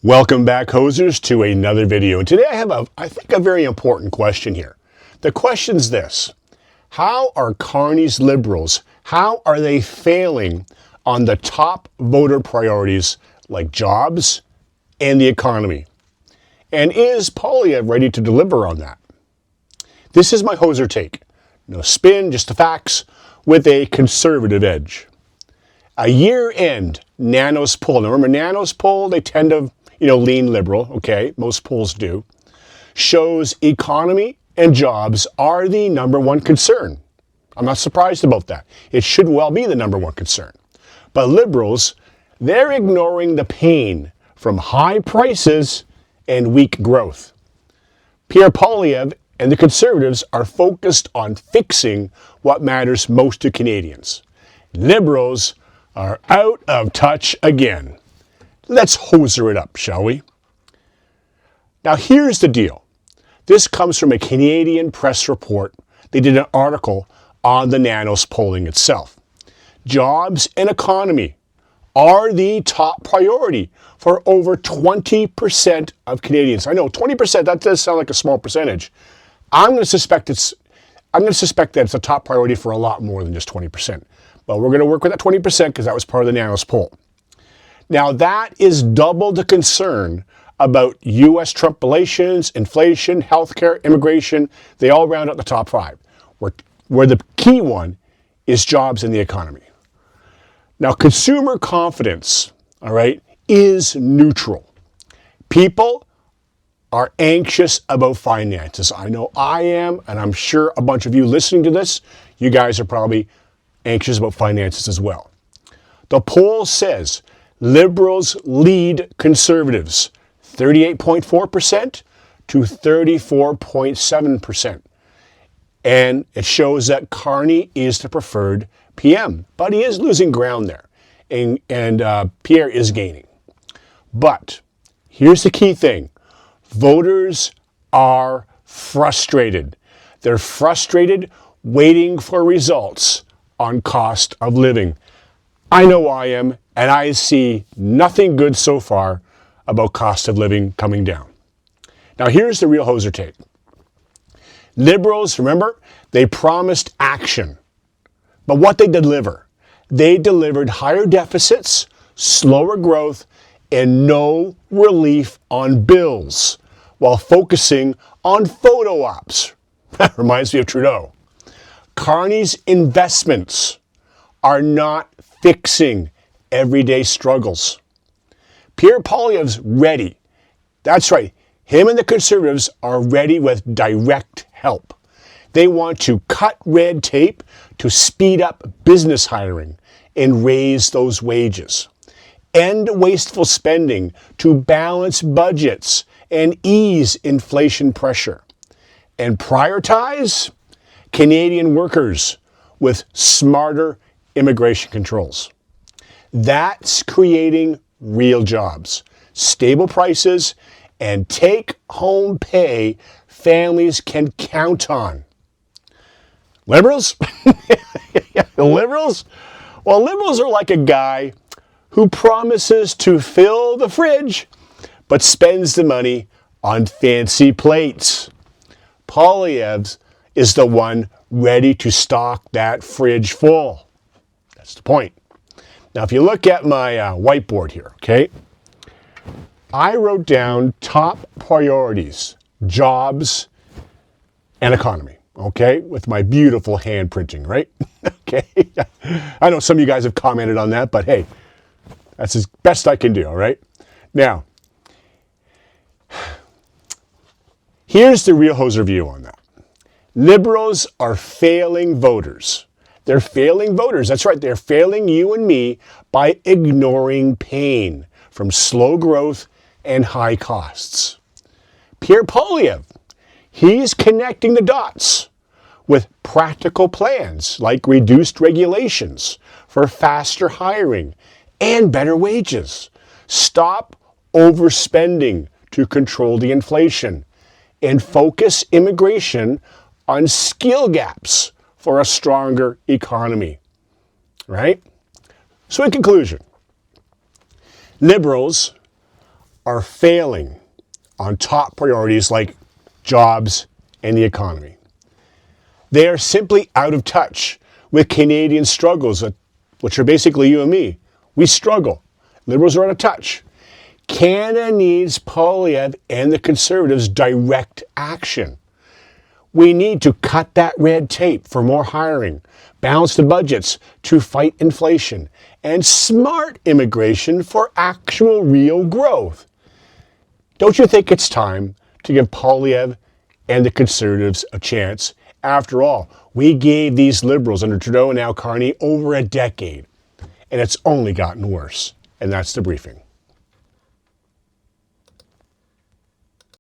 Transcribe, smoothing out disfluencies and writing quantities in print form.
Welcome back, hosers, to another video. And today I have I think a very important question here. The question's this: how are Carney's Liberals, how are they failing on the top voter priorities like jobs and the economy? And is Poilievre ready to deliver on that? This is my hoser take. No spin, just the facts, with a conservative edge. A year-end Nanos poll. Now remember, Nanos poll, they tend to lean liberal, okay, most polls do, shows economy and jobs are the number one concern. I'm not surprised about that. It should well be the number one concern. But liberals, they're ignoring the pain from high prices and weak growth. Pierre Poilievre and the Conservatives are focused on fixing what matters most to Canadians. Liberals are out of touch again. Let's hoser it up, shall we? Now here's the deal. This comes from a Canadian press report. They did an article on the Nanos polling itself. Jobs and economy are the top priority for over 20% of Canadians. I know 20%, that does sound like a small percentage. I'm going to suspect that it's a top priority for a lot more than just 20%. But we're going to work with that 20% because that was part of the Nanos poll. Now that is double the concern about U.S. Trump relations, inflation, healthcare, immigration. They all round out the top five, where the key one is jobs and the economy. Now consumer confidence, all right, is neutral. People are anxious about finances. I know I am, and I'm sure a bunch of you listening to this, you guys are probably anxious about finances as well. The poll says Liberals lead Conservatives 38.4% to 34.7%. And it shows that Carney is the preferred PM, but he is losing ground there. And Pierre is gaining. But here's the key thing. Voters are frustrated. They're frustrated waiting for results on cost of living. I know I am, and I see nothing good so far about cost of living coming down. Now here's the real hoser take. Liberals, remember, they promised action. But what they deliver? They delivered higher deficits, slower growth, and no relief on bills, while focusing on photo ops. That reminds me of Trudeau. Carney's investments are not fixing everyday struggles. Pierre Poilievre's ready. That's right. Him and the Conservatives are ready with direct help. They want to cut red tape to speed up business hiring and raise those wages. End wasteful spending to balance budgets and ease inflation pressure. And prioritize Canadian workers with smarter immigration controls. That's creating real jobs, stable prices, and take-home pay families can count on. Liberals? Liberals? Well, liberals are like a guy who promises to fill the fridge, but spends the money on fancy plates. Poilievre is the one ready to stock that fridge full. That's the point. Now, if you look at my whiteboard here, okay, I wrote down top priorities, jobs and economy, okay, with my beautiful hand printing, right? Okay. I know some of you guys have commented on that, but hey, that's as best I can do, all right? Now, here's the real hoser view on that. Liberals are failing voters. They're failing voters. That's right. They're failing you and me by ignoring pain from slow growth and high costs. Pierre Poilievre, he's connecting the dots with practical plans like reduced regulations for faster hiring and better wages. Stop overspending to control the inflation and focus immigration on skill gaps for a stronger economy, right? So in conclusion, Liberals are failing on top priorities like jobs and the economy. They are simply out of touch with Canadian struggles, which are basically you and me. We struggle. Liberals are out of touch. Canada needs Poilievre and the Conservatives' direct action. We need to cut that red tape for more hiring, balance the budgets to fight inflation, and smart immigration for actual real growth. Don't you think it's time to give Poilievre and the Conservatives a chance? After all, we gave these Liberals under Trudeau and now Carney over a decade, and it's only gotten worse. And that's the briefing.